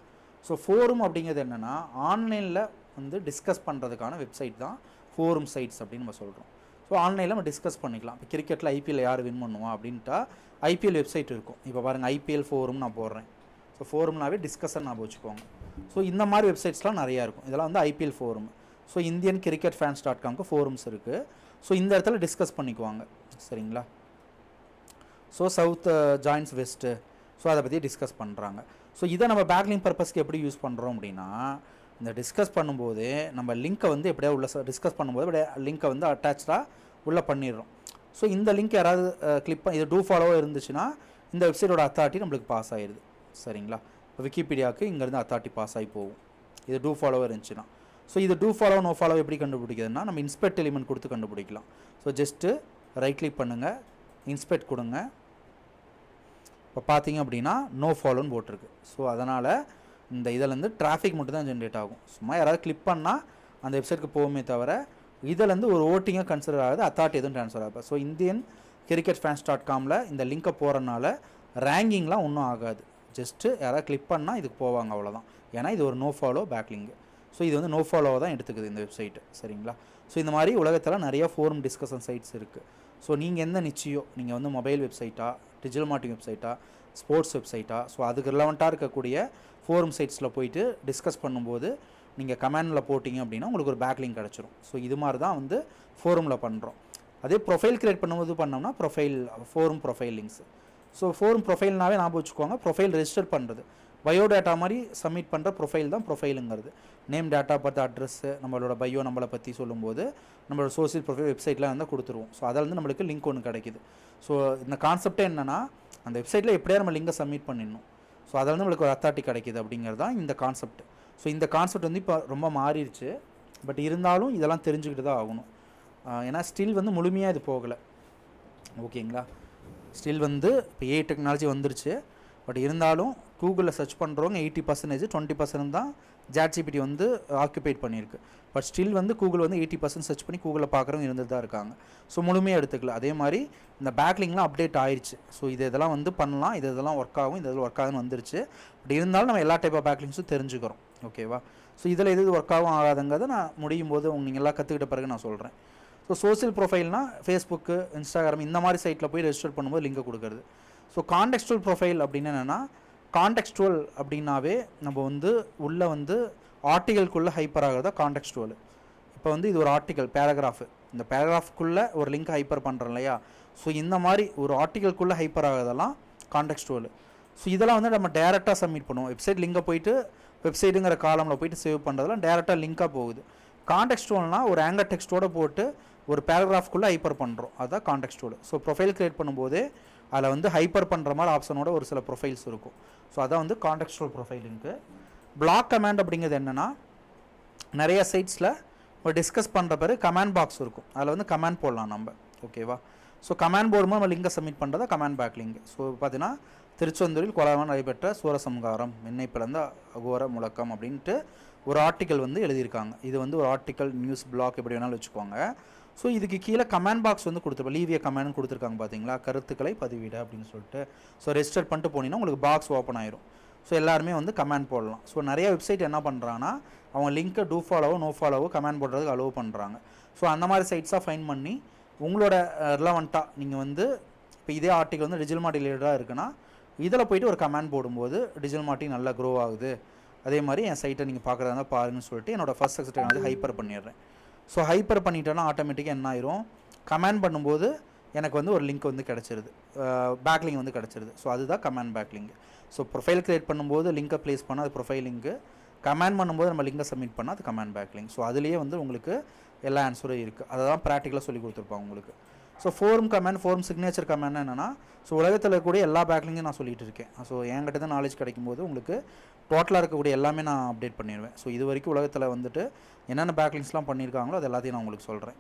Speaker 1: ஸோ ஃபோரும் அப்படிங்கிறது என்னென்னா ஆன்லைனில் வந்து டிஸ்கஸ் பண்ணுறதுக்கான வெப்சைட் தான் ஃபோரும் சைட்ஸ் அப்படின்னு நம்ம சொல்கிறோம். ஸோ ஆன்லைனில் நம்ம டிஸ்கஸ் பண்ணிக்கலாம். இப்போ கிரிக்கெட்டில் ஐபிஎல் யார் வின் பண்ணுவோம் அப்படின்ட்டா ஐபிஎல் வெப்சைட் இருக்கும். இப்போ பாருங்கள் ஐபிஎல் ஃபோரும் நான் போடுறேன். ஸோ ஃபோரம்னாவே டிஸ்கஷன் நான் வச்சுக்கோங்க. ஸோ இந்த மாதிரி வெப்சைட்ஸ்லாம் நிறையா இருக்கும். இதெல்லாம் வந்து IPL forum. So Indian cricket fans .comக்கு ஃபோரம்ஸ் இருக்குது. ஸோ இந்த இடத்துல டிஸ்கஸ் பண்ணிக்குவாங்க. சரிங்களா? So South joins West, so அதை பற்றி டிஸ்கஸ் பண்ணுறாங்க. ஸோ இதை நம்ம பேக்லிங்க் பர்பஸ்க்கு எப்படி யூஸ் பண்ணுறோம் அப்படின்னா இந்த டிஸ்கஸ் பண்ணும்போது நம்ம லிங்க்கை வந்து எப்படியா உள்ள டிஸ்கஸ் பண்ணும்போது அப்படியே லிங்க்கை வந்து அட்டாச்சாக உள்ளே பண்ணிடுறோம். ஸோ இந்த லிங்க் யாராவது கிளிக் பண்ணி இது டூ ஃபாலோவாக இருந்துச்சுன்னா இந்த வெப்சைட்டோட அத்தாரிட்டி நம்மளுக்கு பாஸ் ஆகிடுது. சரிங்களா? இப்போ விக்கிபீடியாவுக்கு இங்கேருந்து அத்தாரிட்டி பாஸ் ஆகி போகும் இது டூ ஃபாலோவாக இருந்துச்சுன்னா. ஸோ இது டூ ஃபாலோ நோ ஃபாலோ எப்படி கண்டுபிடிக்கிறதுனா நம்ம இன்ஸ்பெக்ட் எலிமெண்ட் கொடுத்து கண்டுபிடிக்கலாம். ஸோ ஜஸ்ட்டு ரைட் கிளிக் பண்ணுங்கள், இன்ஸ்பெக்ட் கொடுங்க. இப்போ பார்த்தீங்க அப்படின்னா நோ ஃபாலோன்னு போட்டிருக்கு. ஸோ அதனால் இந்த இதிலேருந்து டிராஃபிக் மட்டும் தான் ஜென்ரேட் ஆகும். சும்மா யாராவது கிளிக் பண்ணால் அந்த வெப்சைட்டுக்கு போகுமே தவிர இதிலேருந்து ஒரு ஓட்டிங்காக கன்சிடர் ஆகுது, அத்தாரிட்டி எதுவும் ட்ரான்ஸ்ஃபர் ஆகும். ஸோ இந்தியன் கிரிக்கெட் ஃபேன்ஸ் .comல இந்த லிங்க்கை போகிறனால ரேங்கிங்லாம் ஒன்றும் ஆகாது. ஜஸ்ட்டு யாராவது கிளிக் பண்ணால் இதுக்கு போவாங்க, அவ்வளோதான். ஏன்னா இது ஒரு நோ ஃபாலோ பேக்லிங்கு. ஸோ இது வந்து நோ ஃபாலோவை தான் எடுத்துக்குது இந்த வெப்சைட்டு. சரிங்களா? ஸோ இந்த மாதிரி உலகத்தில் நிறையா ஃபோரம் டிஸ்கஷன் சைட்ஸ் இருக்குது. ஸோ நீங்கள் எந்த நிச்சயம் நீங்கள் வந்து மொபைல் வெப்சைட்டா, டிஜிட்டல் மார்க்கெட்டிங் வெப்சைட்டா, ஸ்போர்ட்ஸ் வெப்சைட்டா, ஸோ அதுக்கு ரிலவெண்ட்டாக இருக்கக்கூடிய ஃபோரம் சைட்ஸில் போயிட்டு டிஸ்கஸ் பண்ணும்போது நீங்கள் கமெண்டில் போட்டிங்க அப்படின்னா உங்களுக்கு ஒரு பேக்லிங்க் கிடச்சிரும். ஸோ இது மாதிரி தான் வந்து ஃபோரமில் பண்ணுறோம். அதே ப்ரொஃபைல் க்ரியேட் பண்ணும்போது பண்ணோம்னா forum profile links. So forum ப்ரொஃபைல்னாவே ஞாபகம் வச்சுக்கோங்க, ப்ரொஃபைல் ரெஜிஸ்டர் பண்ணுறது, பயோடேட்டா மாதிரி சப்மிட் பண்ணுற ப்ரொஃபைல் தான் ப்ரொஃபைலுங்கிறது. நேம், டேட்டா பர்த், அட்ரஸ்ஸு, நம்மளோட பயோ நம்மளை பற்றி சொல்லும்போது நம்மளோட சோசியல் ப்ரொஃபைல் வெப்சைட்டில் இருந்தால் கொடுத்துருவோம். ஸோ அதில் வந்து நம்மளுக்கு லிங்க் ஒன்று கிடைக்கிது. ஸோ இந்த கான்செப்டே என்னென்னா அந்த வெப்சைட்டில் எப்படியா நம்ம லிங்கை சப்மிட் பண்ணிடணும். ஸோ அதில் வந்து நம்மளுக்கு ஒரு அத்தாரிட்டி கிடைக்கிது அப்படிங்கிறது தான் இந்த கான்செப்ட். ஸோ இந்த கான்செப்ட் வந்து இப்போ ரொம்ப மாறிடுச்சு. பட் இருந்தாலும் இதெல்லாம் தெரிஞ்சுக்கிட்டு தான் ஆகணும். ஏன்னா ஸ்டில் வந்து முழுமையாக இது போகலை. ஓகேங்களா? ஸ்டில் வந்து இப்போ ஏஐ டெக்னாலஜி வந்துருச்சு. பட் இருந்தாலும் கூகுளில் சர்ச் பண்ணுறவங்க 80% 20% தான் ChatGPT வந்து ஆக்குபைட் பண்ணியிருக்கு. பட் ஸ்டில் வந்து கூகுள் வந்து 80% சர்ச் பண்ணி கூகுளில் பார்க்குறவங்க இருந்துட்டு தான் இருக்காங்க. ஸோ முழுமையாக எடுத்துக்கல. அதே மாதிரி இந்த பேக்லிங்லாம் அப்டேட் ஆயிடுச்சு. ஸோ இதெல்லாம் வந்து பண்ணலாம், இதெல்லாம் ஒர்க் ஆகும், இதெல்லாம் ஒர்க் ஆகுதுன்னு வந்துருச்சு. பட் இருந்தாலும் நம்ம எல்லா டைப் ஆஃப் பேக்லிங்ஸும் தெரிஞ்சுக்கிறோம். ஓகேவா? ஸோ இதில் எது ஒர்க் ஆகும் ஆகாதுங்கிறத நான் முடியும் போது நீங்கள் எல்லாம் கற்றுக்கிட்ட பிறகு நான் சொல்கிறேன். ஸோ சோசியல் ப்ரொஃபைல்னால் ஃபேஸ்புக்கு, இன்ஸ்டாகிராம் இந்த மாதிரி சைட்டில் போய் ரெஜிஸ்டர் பண்ணும்போது லிங்கை கொடுக்குறது. ஸோ கான்டெக்ஸ்டுவல் ப்ரொஃபைல் அப்படின்னு என்னென்னா கான்டெக்ஸ்டுவல் அப்படின்னாவே நம்ம வந்து உள்ளே வந்து ஆர்டிகல்குள்ளே ஹைப்பர் ஆகிறதா கான்டெக்ஸ்டுவல். இப்போ வந்து இது ஒரு ஆர்டிகல் பேராகிராஃபு, இந்த பேராகிராஃப்குள்ளே ஒரு லிங்க் ஹைப்பர் பண்ணுறோம் இல்லையா? ஸோ இந்த மாதிரி ஒரு ஆர்டிகல்குள்ளே ஹைப்பர் ஆகிறதெல்லாம் கான்டெக்ஸ்டுவல். ஸோ இதெல்லாம் வந்து நம்ம டேரெக்டாக சப்மிட் பண்ணுவோம். வெப்சைட் லிங்கை போயிட்டு வெப்சைட்டுங்கிற காலமில் போயிட்டு சேவ் பண்ணுறதெல்லாம் டேரெக்டாக லிங்காக போகுது. கான்டெக்ஸ்டுவல்னால் ஒரு ஆங்கர் டெக்ஸ்ட்டோடு போட்டு ஒரு பேராகிராஃப்குள்ளே ஹைப்பர் பண்ணுறோம், அதுதான் கான்டெக்ஸ்டுவல். ஸோ ப்ரொஃபைல் க்ரியேட் பண்ணும்போது அதில் வந்து ஹைப்பர் பண்ணுற மாதிரி ஆப்ஷனோட ஒரு சில ப்ரொஃபைல்ஸ் இருக்கும். ஸோ அதான் வந்து கான்டெக்ஸ்டுவல் ப்ரொஃபைலிங்க்கு. பிளாக் கமாண்ட் அப்படிங்கிறது என்னென்னா நிறைய சைட்ஸில் ஒரு டிஸ்கஸ் பண்ணுற பிறகு கமாண்ட் பாக்ஸ் இருக்கும், அதில் வந்து கமாண்ட் போடலாம் நம்ம. ஓகேவா? ஸோ கமாண்ட் போடும்போது நம்ம லிங்கை சப்மிட் பண்ணுறதா கமாண்ட் பேக் லிங்க். ஸோ பார்த்தீங்கன்னா திருச்செந்தூரில் கோலாகலமாக நடைபெற்ற சூரசம்ஹாரம், என்னை பிறந்த அகோர முழக்கம் அப்படின்ட்டு ஒரு ஆர்டிக்கல் வந்து எழுதியிருக்காங்க. இது வந்து ஒரு ஆர்டிக்கல், நியூஸ், பிளாக் எப்படி வேணாலும் வச்சுக்கோங்க. ஸோ இதுக்கு கீழே கமெண்ட் பாக்ஸ் வந்து கொடுத்துருப்போம், லீவிய கமெண்ட் கொடுத்துருக்காங்க பார்த்தீங்களா, கருத்துக்களை பதிவிட அப்படின்னு சொல்லிட்டு. ஸோ ரெஜிஸ்டர் பண்ணிட்டு போனீங்கன்னா உங்களுக்கு பாக்ஸ் ஓப்பன் ஆயிரும். ஸோ எல்லாருமே வந்து கமெண்ட் போடலாம். ஸோ நிறைய வெப்சைட் என்ன பண்ணுறாங்கன்னா அவங்க லிங்க்கை டூ ஃபாலோவோ நோ ஃபாலோவோ கமெண்ட் போடுறதுக்கு அலோவ் பண்ணுறாங்க. ஸோ அந்த மாதிரி சைட்ஸாக ஃபைன் பண்ணி உங்களோட ரிலவெண்ட்டாக நீங்கள் வந்து இப்போ இதே ஆர்டிக்கல் வந்து டிஜிட்டல் மார்க்கெட்டிங் ரிலேட்டடாக இருக்குன்னா இதில் போய்ட்டு ஒரு கமெண்ட் போடும்போது டிஜிட்டல் மார்க்கெட்டிங் நல்லா க்ரோ ஆகுது, அதே மாதிரி என் சைட்டை நீங்கள் பார்க்குறதா பாருங்கன்னு சொல்லிட்டு என்னோடய ஃபர்ஸ்ட் சக்ஸஸ் வந்து ஹைப்பர் பண்ணிடுறேன். ஸோ ஹைப்பர் பண்ணிட்டோன்னா ஆட்டோமேட்டிக்காக என்ன ஆயிரும், கமெண்ட் பண்ணும்போது எனக்கு வந்து ஒரு லிங்க் வந்து கிடச்சிருது, பேக்லிங்க் வந்து கிடச்சிருது. ஸோ அதுதான் command backlink. So profile create பண்ணும்போது லிங்கை ப்ளேஸ் பண்ணால் அது ப்ரொஃபைல் லிங்க்கு, கமாண்ட் பண்ணும்போது நம்ம லிங்கை சப்மிட் பண்ணால் அது கமாண்ட் பேக்லிங்க். ஸோ அதுலேயே வந்து உங்களுக்கு எல்லா ஆன்சரும் இருக்குது. அதை தான் ப்ராக்டிக்கலாக சொல்லி கொடுத்துருப்பாங்க உங்களுக்கு. So forum command, forum signature command என்னென்னா, ஸோ உலகத்தில் இருக்கக்கூடிய எல்லா பேக்லிங்கும் நான் சொல்லிகிட்டு இருக்கேன். ஸோ என்கிட்ட தான் நாலேஜ் கிடைக்கும்போது உங்களுக்கு டோட்டலாக இருக்கக்கூடிய எல்லாமே நான் அப்டேட் பண்ணிடுவேன். ஸோ இது வரைக்கும் உலகத்தில் வந்துட்டு என்னென்ன பேக்லிங்ஸ்லாம் பண்ணியிருக்காங்களோ அது எல்லாத்தையும் நான் உங்களுக்கு சொல்கிறேன்.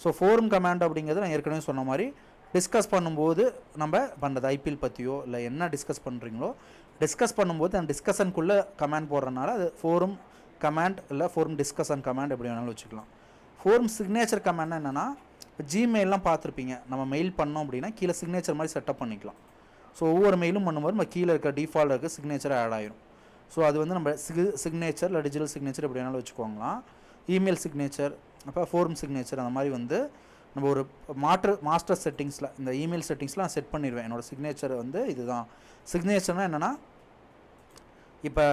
Speaker 1: ஸோ ஃபோரம் கமாண்ட் அப்படிங்கிறது நான் ஏற்கனவே சொன்ன மாதிரி டிஸ்கஸ் பண்ணும்போது நம்ம பண்ணுறது ஐபிஎல் பற்றியோ இல்லை என்ன டிஸ்கஸ் பண்ணுறீங்களோ டிஸ்கஸ் பண்ணும்போது அந்த டிஸ்கஷனுக்குள்ளே கமாண்ட் போடுறதுனால அது ஃபோரம் கமாண்ட் இல்லை ஃபோரம் டிஸ்கஷன் கமாண்ட் எப்படி வேணாலும் வச்சுக்கலாம். ஃபோரம் சிக்னேச்சர் கமாண்ட் என்னென்னா, இப்போ ஜிமெயிலெலாம் பார்த்துருப்பீங்க, நம்ம மெயில் பண்ணோம் அப்படின்னா கீழே சிக்னேச்சர் மாதிரி செட்டப் பண்ணிக்கலாம். ஸோ ஒவ்வொரு மெயிலும் பண்ணும்போது நம்ம கீழே இருக்க டிஃபால்ட் இருக்க சிக்னேச்சர் ஆட் ஆயிரும். ஸோ அது வந்து நம்ம சிக்னேச்சர் இல்லை டிஜிட்டல் சிக்னேச்சர் எப்படி வேணாலும் வச்சுக்கோங்களாம். இமெயில் சிக்னேச்சர், அப்போ ஃபோரம் சிக்னேச்சர், அந்த மாதிரி வந்து நம்ம ஒரு மாஸ்டர் செட்டிங்ஸில் இந்த இமெயில் செட்டிங்ஸில் நான் செட் பண்ணிடுவேன். என்னோடய சிக்னேச்சர் வந்து இதுதான். சிக்னேச்சர்னால் என்னென்னா, இப்போ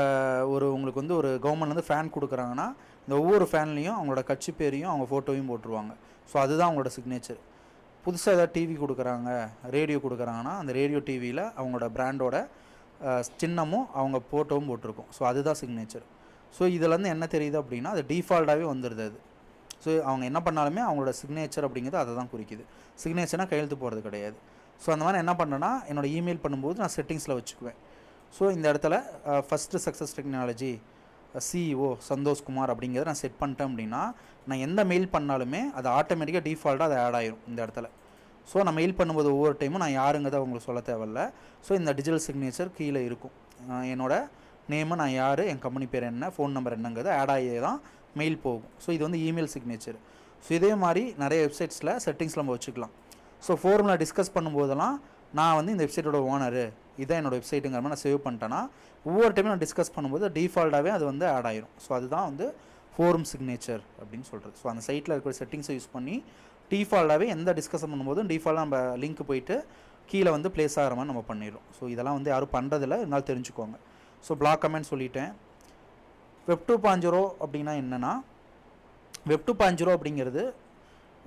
Speaker 1: உங்களுக்கு வந்து ஒரு கவர்மெண்ட்லேருந்து ஃபேன் கொடுக்குறாங்கன்னா இந்த ஒவ்வொரு ஃபேன்லேயும் அவங்களோட கட்சி பேரையும் அவங்க ஃபோட்டோவையும் போட்டுருவாங்க. ஸோ அதுதான் அவங்களோட சிக்னேச்சர். புதுசாக ஏதாவது டிவி கொடுக்குறாங்க, ரேடியோ கொடுக்குறாங்கன்னா அந்த ரேடியோ டிவியில் அவங்களோட பிராண்டோட சின்னமும் அவங்க ஃபோட்டோவும் போட்டிருக்கும். ஸோ அதுதான் சிக்னேச்சர். ஸோ இதிலேருந்து என்ன தெரியுது அப்படின்னா, அது டிஃபால்ட்டாகவே வந்துடுது அது. ஸோ அவங்க என்ன பண்ணாலுமே அவங்களோட சிக்னேச்சர் அப்படிங்கிறது அதை தான் குறிக்குது. சிக்னேச்சர்னால் கையெழுத்து போகிறது கிடையாது. ஸோ அந்த மாதிரி என்ன பண்ணேன்னா, என்னோடய இமெயில் பண்ணும்போது நான் செட்டிங்ஸில் வச்சுக்குவேன். ஸோ இந்த இடத்துல first success technology CEO Santhosh Kumar அப்படிங்கிறத நான் செட் பண்ணிட்டேன் அப்படின்னா, நான் எந்த மெயில் பண்ணாலுமே அது ஆட்டோமேட்டிக்காக டிஃபால்ட்டாக அது ஆட் ஆயிரும் இந்த இடத்துல. ஸோ நான் மெயில் பண்ணும்போது ஒவ்வொரு டைமும் நான் யாருங்கிறத அவங்களுக்கு சொல்ல தேவையில்ல. ஸோ இந்த டிஜிட்டல் சிக்னேச்சர் கீழே இருக்கும். என்னோடய நேமு, நான் யார், என் கம்பெனி பேர் என்ன, ஃபோன் நம்பர் என்னங்கிறது ஆட் ஆகி தான் மெயில் போகும். ஸோ இது வந்து இமெயில் சிக்னேச்சர். ஸோ இதே மாதிரி நிறைய வெப்சைட்ஸில் செட்டிங்ஸில் நம்ம வச்சுக்கலாம். ஸோ ஃபோரமில் டிஸ்கஸ் பண்ணும்போதெல்லாம் நான் வந்து இந்த வெப்சைட்டோட ஓனரு, இதான் என்னோடய வெப்சைட்டுங்கிற மாதிரி நான் சேவ் பண்ணிட்டேன்னா ஒவ்வொரு டைமும் நான் டிஸ்கஸ் பண்ணும்போது டிஃபால்ட்டாகவே அது வந்து ஆட் ஆயிரும். ஸோ அதுதான் வந்து ஃபோரம் சிக்னேச்சர் அப்படின்னு சொல்கிறது. ஸோ அந்த சைட்டில் இருக்கிற செட்டிங்ஸை யூஸ் பண்ணி டிஃபால்ட்டாகவே எந்த டிஸ்கஷன் பண்ணும்போதும் டிஃபால்ட்டாக நம்ம லிங்க் போயிட்டு கீழே வந்து ப்ளேஸ் ஆகிற மாதிரி நம்ம பண்ணிடுறோம். ஸோ இதெல்லாம் வந்து யாரும் பண்ணுறதில்ல, இருந்தாலும் தெரிஞ்சுக்கோங்க. ஸோ பிளாக் கமெண்ட் சொல்லிட்டேன். வெப் 2.0 அப்படின்னா என்னென்னா, வெப் 2.0 அப்படிங்கிறது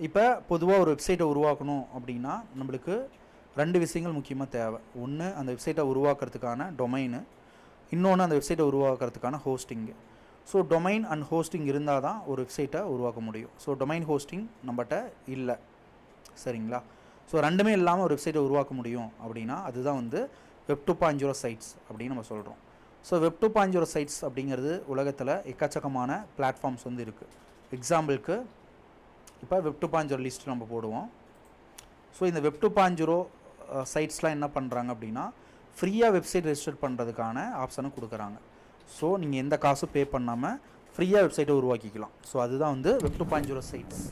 Speaker 1: இப்போ பொதுவாக ஒரு வெப்சைட்டை உருவாக்கணும் அப்படின்னா நம்மளுக்கு 2 விஷயங்கள் முக்கியமாக தேவை. ஒன்று அந்த வெப்சைட்டை உருவாக்குறதுக்கான டொமைனு, இன்னொன்று அந்த வெப்சைட்டை உருவாக்குறதுக்கான ஹோஸ்டிங்கு. ஸோ டொமைன் அண்ட் ஹோஸ்டிங் இருந்தால் தான் ஒரு வெப்சைட்டை உருவாக்க முடியும். ஸோ டொமைன் ஹோஸ்டிங் நம்மகிட்ட இல்லை, சரிங்களா? ஸோ ரெண்டுமே இல்லாமல் ஒரு வெப்சைட்டை உருவாக்க முடியும் அப்படின்னா அதுதான் வந்து வெப் 2.0 சைட்ஸ் அப்படின்னு நம்ம சொல்கிறோம். ஸோ வெப் 2.0 சைட்ஸ் அப்படிங்கிறது உலகத்தில் எக்கச்சக்கமான பிளாட்ஃபார்ம்ஸ் வந்து இருக்குது. எக்ஸாம்பிளுக்கு இப்போ வெப் 2.0 லிஸ்ட் நம்ம போடுவோம். ஸோ இந்த வெப் 2.0 சைட்ஸ்லாம் என்ன பண்ணுறாங்க அப்படின்னா, ஃப்ரீயாக வெப்சைட் ரெஜிஸ்டர் பண்ணுறதுக்கான ஆப்ஷனை கொடுக்குறாங்க. ஸோ நீங்கள் எந்த காசும் பே பண்ணாமல் ஃப்ரீயாக வெப்சைட்டை உருவாக்கிக்கலாம். ஸோ அதுதான் வந்து வெப் 2.0 சைட்ஸ்.